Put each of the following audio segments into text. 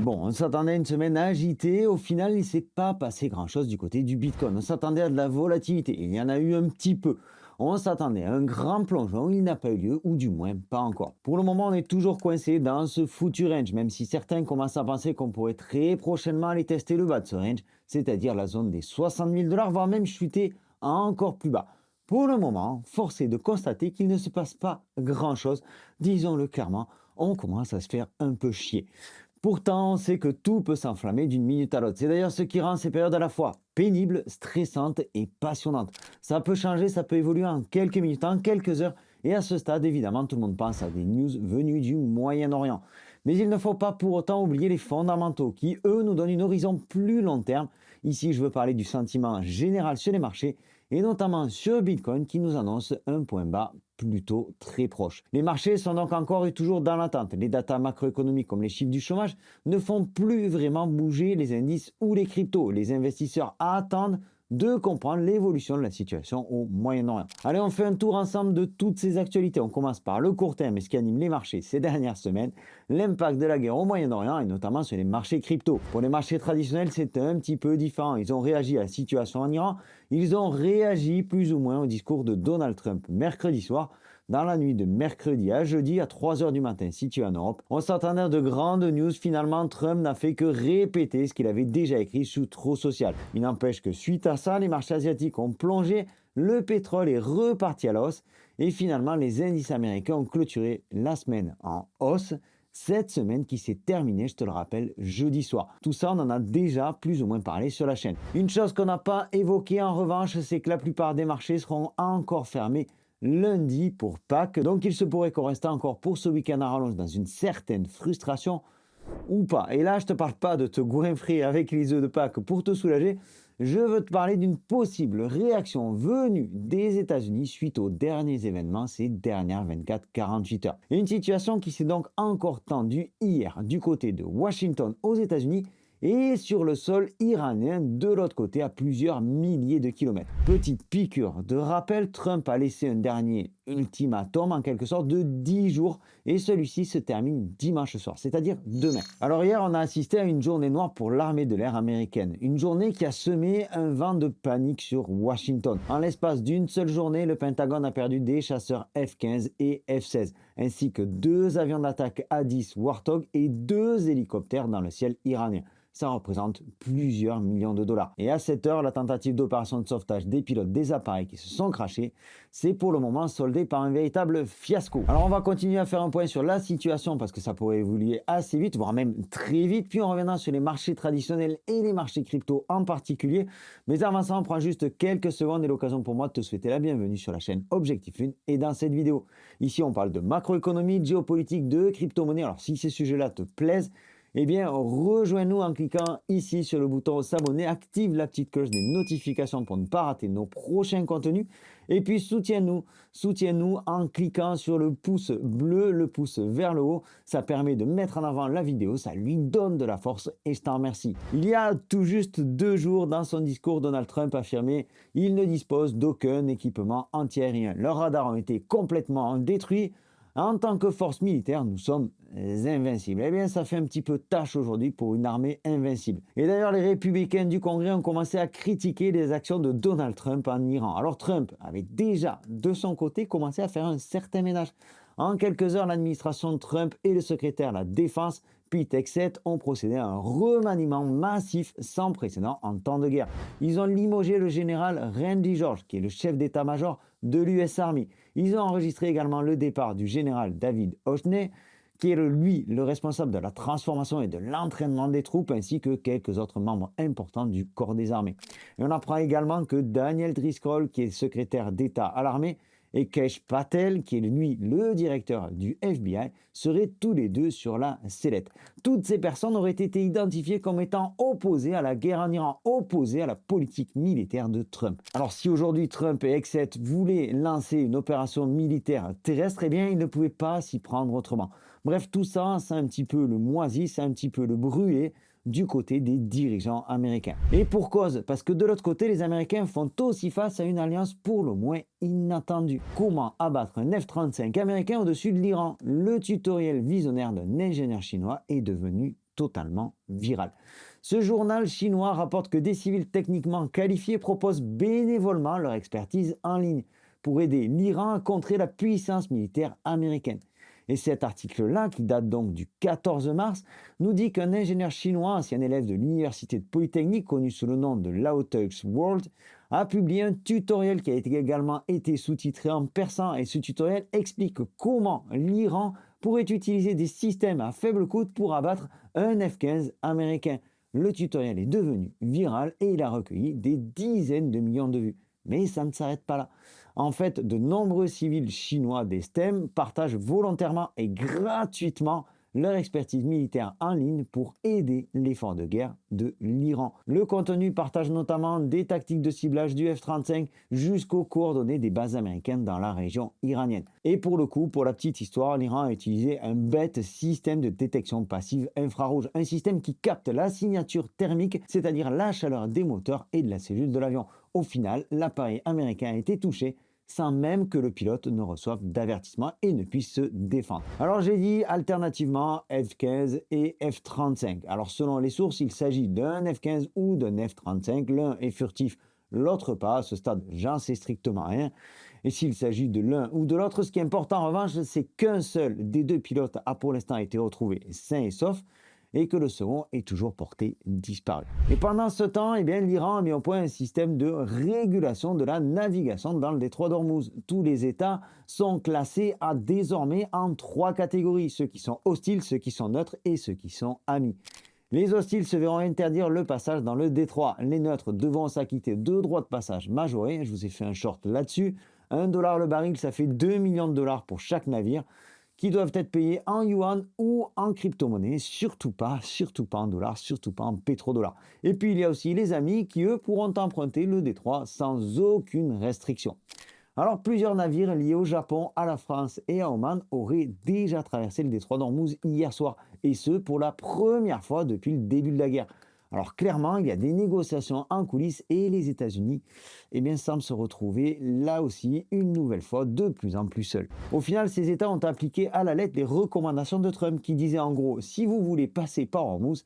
Bon, on s'attendait à une semaine agitée. Au final, il ne s'est pas passé grand-chose du côté du Bitcoin. On s'attendait à de la volatilité. Il y en a eu un petit peu. On s'attendait à un grand plongeon. Il n'a pas eu lieu, ou du moins pas encore. Pour le moment, on est toujours coincé dans ce foutu range, même si certains commencent à penser qu'on pourrait très prochainement aller tester le bas de ce range, c'est-à-dire la zone des 60 000 $, voire même chuter encore plus bas. Pour le moment, force est de constater qu'il ne se passe pas grand-chose. Disons-le clairement, on commence à se faire un peu chier. Pourtant, on sait que tout peut s'enflammer d'une minute à l'autre. C'est d'ailleurs ce qui rend ces périodes à la fois pénibles, stressantes et passionnantes. Ça peut changer, ça peut évoluer en quelques minutes, en quelques heures. Et à ce stade, évidemment, tout le monde pense à des news venues du Moyen-Orient. Mais il ne faut pas pour autant oublier les fondamentaux qui, eux, nous donnent une horizon plus long terme. Ici, je veux parler du sentiment général sur les marchés et notamment sur Bitcoin qui nous annonce un point bas plutôt très proche. Les marchés sont donc encore et toujours dans l'attente. Les datas macroéconomiques comme les chiffres du chômage ne font plus vraiment bouger les indices ou les cryptos. Les investisseurs attendent de comprendre l'évolution de la situation au Moyen-Orient. Allez, on fait un tour ensemble de toutes ces actualités. On commence par le court terme et ce qui anime les marchés ces dernières semaines, l'impact de la guerre au Moyen-Orient et notamment sur les marchés crypto. Pour les marchés traditionnels, c'est un petit peu différent. Ils ont réagi à la situation en Iran, ils ont réagi plus ou moins au discours de Donald Trump mercredi soir. Dans la nuit de mercredi à jeudi à 3 h du matin situé en Europe, on s'attendait à de grandes news. Finalement, Trump n'a fait que répéter ce qu'il avait déjà écrit sur Truth Social. Il n'empêche que suite à ça, les marchés asiatiques ont plongé, le pétrole est reparti à la hausse et finalement les indices américains ont clôturé la semaine en hausse. Cette semaine qui s'est terminée, je te le rappelle, jeudi soir. Tout ça, on en a déjà plus ou moins parlé sur la chaîne. Une chose qu'on n'a pas évoquée en revanche, c'est que la plupart des marchés seront encore fermés lundi pour Pâques. Donc il se pourrait qu'on reste encore pour ce week-end à rallonge dans une certaine frustration ou pas. Et là, je ne te parle pas de te goinfrer avec les œufs de Pâques pour te soulager. Je veux te parler d'une possible réaction venue des États-Unis suite aux derniers événements ces dernières 24-48 heures. Et une situation qui s'est donc encore tendue hier du côté de Washington aux États-Unis et sur le sol iranien de l'autre côté à plusieurs milliers de kilomètres. Petite piqûre de rappel, Trump a laissé un dernier ultimatum en quelque sorte de 10 jours et celui-ci se termine dimanche soir, c'est-à-dire demain. Alors hier, on a assisté à une journée noire pour l'armée de l'air américaine, une journée qui a semé un vent de panique sur Washington. En l'espace d'une seule journée, le Pentagone a perdu des chasseurs F-15 et F-16, ainsi que 2 avions d'attaque A-10 Warthog et 2 hélicoptères dans le ciel iranien. Ça représente plusieurs millions de dollars. Et à cette heure, la tentative d'opération de sauvetage des pilotes des appareils qui se sont crashés, c'est pour le moment soldé par un véritable fiasco. Alors on va continuer à faire un point sur la situation parce que ça pourrait évoluer assez vite, voire même très vite, puis on reviendra sur les marchés traditionnels et les marchés crypto en particulier. Mais avant ça, on prend juste quelques secondes et l'occasion pour moi de te souhaiter la bienvenue sur la chaîne Objectif Lune et dans cette vidéo. Ici, on parle de macroéconomie, de géopolitique, de crypto-monnaie. Alors si ces sujets-là te plaisent, eh bien, rejoins-nous en cliquant ici sur le bouton s'abonner, active la petite cloche des notifications pour ne pas rater nos prochains contenus. Et puis, soutiens-nous en cliquant sur le pouce bleu, le pouce vers le haut. Ça permet de mettre en avant la vidéo, ça lui donne de la force et je t'en remercie. Il y a tout juste 2 jours, dans son discours, Donald Trump affirmait « Il ne dispose d'aucun équipement antiaérien. Leurs radars ont été complètement détruits. En tant que force militaire, nous sommes invincibles. » Eh bien, ça fait un petit peu tâche aujourd'hui pour une armée invincible. Et d'ailleurs, les républicains du Congrès ont commencé à critiquer les actions de Donald Trump en Iran. Alors Trump avait déjà, de son côté, commencé à faire un certain ménage. En quelques heures, l'administration de Trump et le secrétaire de la Défense, Pete Hegseth, ont procédé à un remaniement massif sans précédent en temps de guerre. Ils ont limogé le général Randy George, qui est le chef d'état-major de l'US Army. Ils ont enregistré également le départ du général David Hockney, qui est lui le responsable de la transformation et de l'entraînement des troupes, ainsi que quelques autres membres importants du corps des armées. Et on apprend également que Daniel Driscoll, qui est secrétaire d'État à l'armée, et Kesh Patel, qui est lui le directeur du FBI, seraient tous les deux sur la sellette. Toutes ces personnes auraient été identifiées comme étant opposées à la guerre en Iran, opposées à la politique militaire de Trump. Alors si aujourd'hui Trump et Hegseth voulaient lancer une opération militaire terrestre, eh bien ils ne pouvaient pas s'y prendre autrement. Bref, tout ça, c'est un petit peu le moisi, c'est un petit peu le brûlé du côté des dirigeants américains. Et pour cause, parce que de l'autre côté, les Américains font aussi face à une alliance pour le moins inattendue. Comment abattre un F-35 américain au-dessus de l'Iran? Le tutoriel visionnaire d'un ingénieur chinois est devenu totalement viral. Ce journal chinois rapporte que des civils techniquement qualifiés proposent bénévolement leur expertise en ligne pour aider l'Iran à contrer la puissance militaire américaine. Et cet article-là, qui date donc du 14 mars, nous dit qu'un ingénieur chinois, ancien élève de l'université de Polytechnique, connu sous le nom de Laotex World, a publié un tutoriel qui a également été sous-titré en persan. Et ce tutoriel explique comment l'Iran pourrait utiliser des systèmes à faible coût pour abattre un F-15 américain. Le tutoriel est devenu viral et il a recueilli des dizaines de millions de vues. Mais ça ne s'arrête pas là. En fait, de nombreux civils chinois des STEM partagent volontairement et gratuitement leur expertise militaire en ligne pour aider l'effort de guerre de l'Iran. Le contenu partage notamment des tactiques de ciblage du F-35 jusqu'aux coordonnées des bases américaines dans la région iranienne. Et pour le coup, pour la petite histoire, l'Iran a utilisé un bête système de détection passive infrarouge, un système qui capte la signature thermique, c'est-à-dire la chaleur des moteurs et de la cellule de l'avion. Au final, l'appareil américain a été touché sans même que le pilote ne reçoive d'avertissement et ne puisse se défendre. Alors j'ai dit alternativement F-15 et F-35. Alors selon les sources, il s'agit d'un F-15 ou d'un F-35. L'un est furtif, l'autre pas. À ce stade, j'en sais strictement rien. Et s'il s'agit de l'un ou de l'autre, ce qui est important en revanche, c'est qu'un seul des deux pilotes a pour l'instant été retrouvé sain et sauf, et que le second est toujours porté disparu. Et pendant ce temps, l'Iran a mis au point un système de régulation de la navigation dans le détroit d'Ormuz. Tous les États sont classés désormais en 3 catégories, ceux qui sont hostiles, ceux qui sont neutres et ceux qui sont amis. Les hostiles se verront interdire le passage dans le détroit. Les neutres devront s'acquitter de droits de passage majorés. Je vous ai fait un short là-dessus. $1 le baril, ça fait 2 millions de dollars pour chaque navire, qui doivent être payés en yuan ou en crypto-monnaie, surtout pas en dollars, surtout pas en pétrodollars. Et puis il y a aussi les amis qui, eux, pourront emprunter le détroit sans aucune restriction. Alors plusieurs navires liés au Japon, à la France et à Oman auraient déjà traversé le détroit d'Ormuz hier soir, et ce pour la première fois depuis le début de la guerre. Alors clairement, il y a des négociations en coulisses et les États-Unis semblent se retrouver là aussi une nouvelle fois de plus en plus seuls. Au final, ces États ont appliqué à la lettre les recommandations de Trump qui disaient en gros, si vous voulez passer par Hormuz,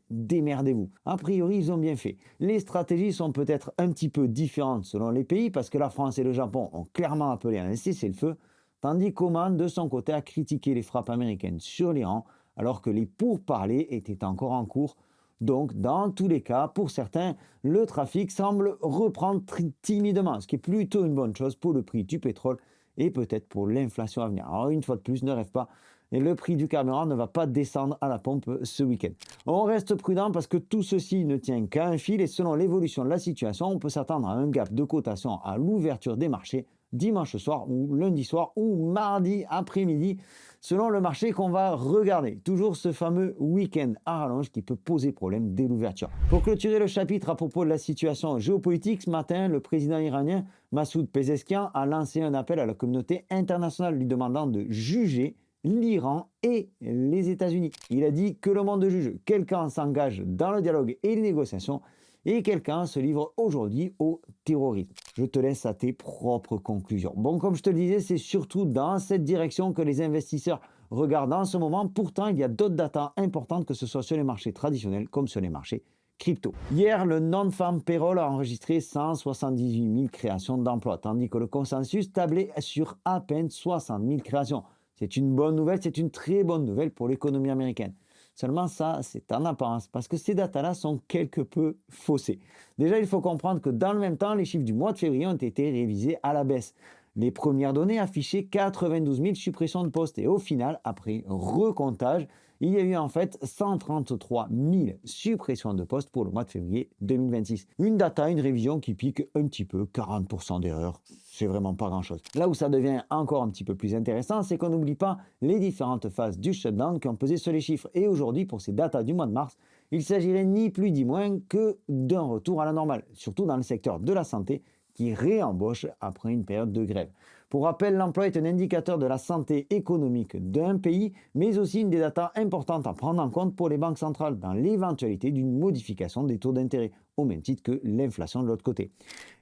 démerdez-vous. A priori, ils ont bien fait. Les stratégies sont peut-être un petit peu différentes selon les pays parce que la France et le Japon ont clairement appelé à un cessez-le-feu, tandis qu'Oman, de son côté, a critiqué les frappes américaines sur l'Iran alors que les pourparlers étaient encore en cours. Donc, dans tous les cas, pour certains, le trafic semble reprendre timidement, ce qui est plutôt une bonne chose pour le prix du pétrole et peut-être pour l'inflation à venir. Alors, une fois de plus, ne rêve pas, et le prix du carburant ne va pas descendre à la pompe ce week-end. On reste prudent parce que tout ceci ne tient qu'à un fil et selon l'évolution de la situation, on peut s'attendre à un gap de cotation à l'ouverture des marchés dimanche soir ou lundi soir ou mardi après-midi, selon le marché qu'on va regarder. Toujours ce fameux week-end à rallonge qui peut poser problème dès l'ouverture. Pour clôturer le chapitre à propos de la situation géopolitique, ce matin, le président iranien Massoud Pezeshkian a lancé un appel à la communauté internationale lui demandant de juger l'Iran et les États-Unis. Il a dit que le monde juge, quelqu'un s'engage dans le dialogue et les négociations et quelqu'un se livre aujourd'hui au terrorisme. Je te laisse à tes propres conclusions. Bon, comme je te le disais, c'est surtout dans cette direction que les investisseurs regardent en ce moment. Pourtant, il y a d'autres datas importantes, que ce soit sur les marchés traditionnels comme sur les marchés crypto. Hier, le non-farm payroll a enregistré 178 000 créations d'emplois, tandis que le consensus tablait sur à peine 60 000 créations. C'est une bonne nouvelle, c'est une très bonne nouvelle pour l'économie américaine. Seulement ça, c'est en apparence, parce que ces datas-là sont quelque peu faussées. Déjà, il faut comprendre que dans le même temps, les chiffres du mois de février ont été révisés à la baisse. Les premières données affichaient 92 000 suppressions de postes et au final, après recomptage, il y a eu en fait 133 000 suppressions de postes pour le mois de février 2026. Une data, une révision qui pique un petit peu, 40% d'erreur. C'est vraiment pas grand-chose. Là où ça devient encore un petit peu plus intéressant, c'est qu'on n'oublie pas les différentes phases du shutdown qui ont pesé sur les chiffres. Et aujourd'hui, pour ces datas du mois de mars, il s'agirait ni plus ni moins que d'un retour à la normale, surtout dans le secteur de la santé qui réembauche après une période de grève. Pour rappel, l'emploi est un indicateur de la santé économique d'un pays, mais aussi une des datas importantes à prendre en compte pour les banques centrales dans l'éventualité d'une modification des taux d'intérêt, au même titre que l'inflation de l'autre côté.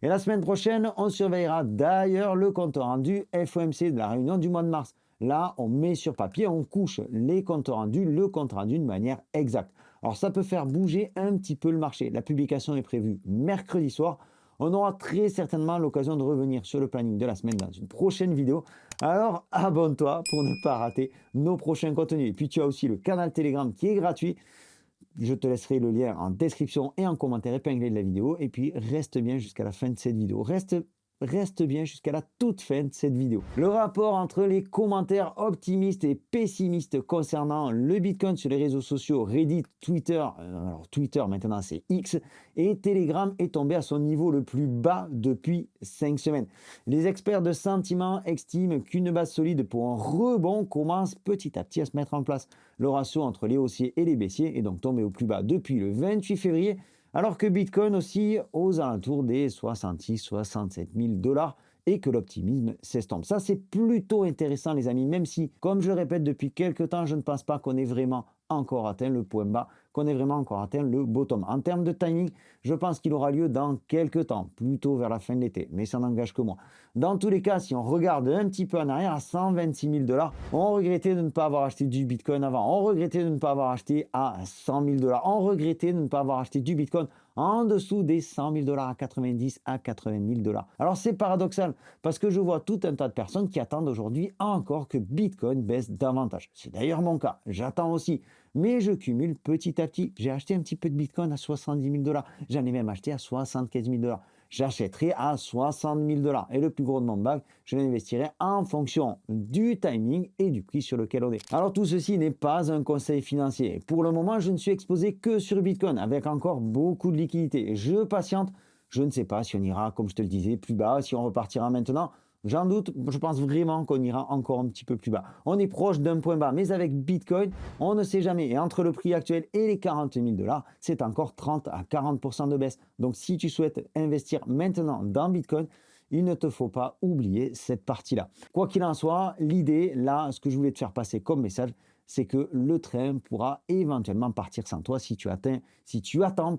Et la semaine prochaine, on surveillera d'ailleurs le compte rendu FOMC de la réunion du mois de mars. Là, on met sur papier, on couche les comptes rendus, le compte rendu de manière exacte. Alors ça peut faire bouger un petit peu le marché. La publication est prévue mercredi soir. On aura très certainement l'occasion de revenir sur le planning de la semaine dans une prochaine vidéo. Alors abonne-toi pour ne pas rater nos prochains contenus. Et puis tu as aussi le canal Telegram qui est gratuit. Je te laisserai le lien en description et en commentaire épinglé de la vidéo. Et puis reste bien jusqu'à la fin de cette vidéo. Reste bien jusqu'à la toute fin de cette vidéo. Le rapport entre les commentaires optimistes et pessimistes concernant le Bitcoin sur les réseaux sociaux, Reddit, Twitter, alors Twitter maintenant c'est X, et Telegram est tombé à son niveau le plus bas depuis 5 semaines. Les experts de sentiment estiment qu'une base solide pour un rebond commence petit à petit à se mettre en place. Le ratio entre les haussiers et les baissiers est donc tombé au plus bas depuis le 28 février, alors que Bitcoin oscille aux alentours des 66-67 000 $ et que l'optimisme s'estompe. Ça, c'est plutôt intéressant, les amis, même si, comme je le répète depuis quelques temps, je ne pense pas qu'on ait vraiment encore atteint le point bas, qu'on ait vraiment encore atteint le bottom. En termes de timing, je pense qu'il aura lieu dans quelques temps, plutôt vers la fin de l'été, mais ça n'engage que moi. Dans tous les cas, si on regarde un petit peu en arrière, à 126 000 $, on regrettait de ne pas avoir acheté du Bitcoin avant, on regrettait de ne pas avoir acheté à 100 000 $, on regrettait de ne pas avoir acheté du Bitcoin en dessous des 100 000 $ à 90 à 80 000 $. Alors c'est paradoxal parce que je vois tout un tas de personnes qui attendent aujourd'hui encore que Bitcoin baisse davantage. C'est d'ailleurs mon cas, j'attends aussi, mais je cumule petit à petit. J'ai acheté un petit peu de Bitcoin à 70 000 $, j'en ai même acheté à 75 000 $. J'achèterai à 60 000 $ et le plus gros de mon bag, je l'investirai en fonction du timing et du prix sur lequel on est. Alors tout ceci n'est pas un conseil financier. Pour le moment, je ne suis exposé que sur Bitcoin avec encore beaucoup de liquidités. Je patiente. Je ne sais pas si on ira, comme je te le disais, plus bas, si on repartira maintenant. J'en doute, je pense vraiment qu'on ira encore un petit peu plus bas. On est proche d'un point bas, mais avec Bitcoin, on ne sait jamais. Et entre le prix actuel et les 40 000 $, c'est encore 30 à 40% de baisse. Donc si tu souhaites investir maintenant dans Bitcoin, il ne te faut pas oublier cette partie-là. Quoi qu'il en soit, l'idée, là, ce que je voulais te faire passer comme message, c'est que le train pourra éventuellement partir sans toi si tu attends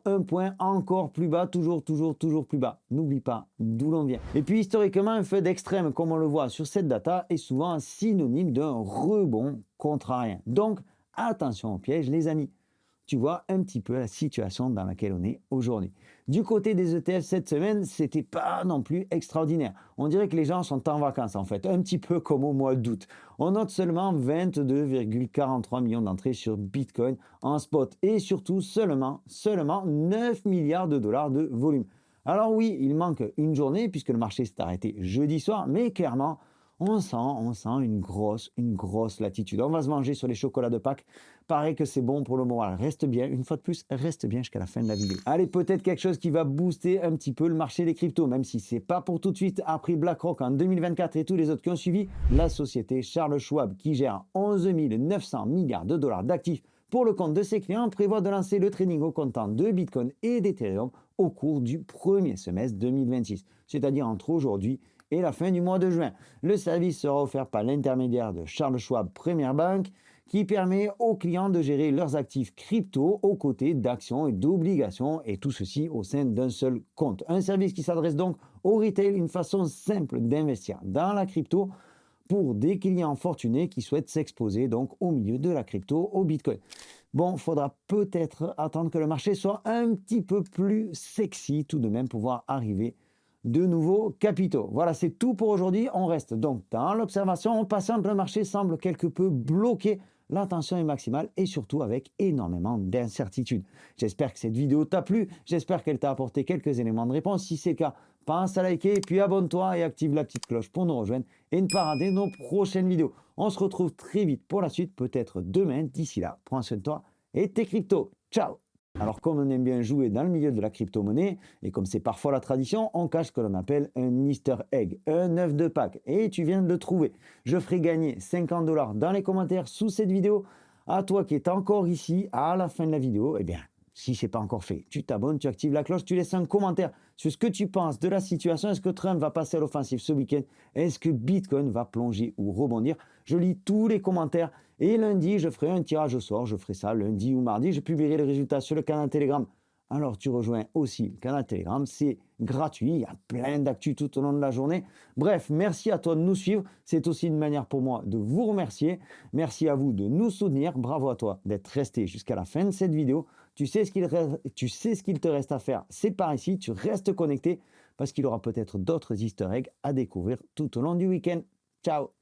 un point encore plus bas, toujours plus bas. N'oublie pas d'où l'on vient. Et puis historiquement, un feu d'extrême, comme on le voit sur cette data, est souvent synonyme d'un rebond contrarien. Donc, attention au piège, les amis. Tu vois un petit peu la situation dans laquelle on est aujourd'hui. Du côté des ETF cette semaine, c'était pas non plus extraordinaire. On dirait que les gens sont en vacances en fait, un petit peu comme au mois d'août. On note seulement 22,43 millions d'entrées sur Bitcoin en spot et surtout seulement 9 milliards de dollars de volume. Alors oui, il manque une journée puisque le marché s'est arrêté jeudi soir, mais clairement, on sent une grosse latitude. On va se manger sur les chocolats de Pâques. Paraît que c'est bon pour le moral. Reste bien, une fois de plus, reste bien jusqu'à la fin de la vidéo. Allez, peut-être quelque chose qui va booster un petit peu le marché des cryptos, même si c'est pas pour tout de suite. Après BlackRock en 2024 et tous les autres qui ont suivi, la société Charles Schwab, qui gère 11 900 milliards de dollars d'actifs pour le compte de ses clients, prévoit de lancer le trading au comptant de Bitcoin et d'Ethereum au cours du premier semestre 2026, c'est-à-dire entre aujourd'hui et la fin du mois de juin. Le service sera offert par l'intermédiaire de Charles Schwab Premier Bank, qui permet aux clients de gérer leurs actifs crypto aux côtés d'actions et d'obligations, et tout ceci au sein d'un seul compte. Un service qui s'adresse donc au retail, une façon simple d'investir dans la crypto pour des clients fortunés qui souhaitent s'exposer donc au milieu de la crypto, au Bitcoin. Bon, il faudra peut-être attendre que le marché soit un petit peu plus sexy tout de même pour pouvoir arriver de nouveaux capitaux. Voilà, c'est tout pour aujourd'hui. On reste donc dans l'observation. On patiente, le marché semble quelque peu bloqué. La tension est maximale et surtout avec énormément d'incertitudes. J'espère que cette vidéo t'a plu. J'espère qu'elle t'a apporté quelques éléments de réponse. Si c'est le cas, pense à liker et puis abonne-toi et active la petite cloche pour nous rejoindre et ne pas rater nos prochaines vidéos. On se retrouve très vite pour la suite, peut-être demain. D'ici là, prends soin de toi et tes cryptos. Ciao! Alors comme on aime bien jouer dans le milieu de la crypto-monnaie, et comme c'est parfois la tradition, on cache ce que l'on appelle un Easter egg, un œuf de Pâques, et tu viens de le trouver. Je ferai gagner 50 $ dans les commentaires sous cette vidéo. À toi qui es encore ici à la fin de la vidéo, eh bien, si ce n'est pas encore fait, tu t'abonnes, tu actives la cloche, tu laisses un commentaire sur ce que tu penses de la situation. Est-ce que Trump va passer à l'offensive ce week-end? Est-ce que Bitcoin va plonger ou rebondir? Je lis tous les commentaires et lundi, je ferai un tirage au sort. Je ferai ça lundi ou mardi. Je publierai les résultats sur le canal Telegram Alors tu rejoins aussi le canal Telegram, c'est gratuit, il y a plein d'actu tout au long de la journée. Bref, merci à toi de nous suivre, c'est aussi une manière pour moi de vous remercier. Merci à vous de nous soutenir, bravo à toi d'être resté jusqu'à la fin de cette vidéo. Tu sais ce qu'il te reste à faire, c'est par ici, tu restes connecté parce qu'il y aura peut-être d'autres easter eggs à découvrir tout au long du week-end. Ciao!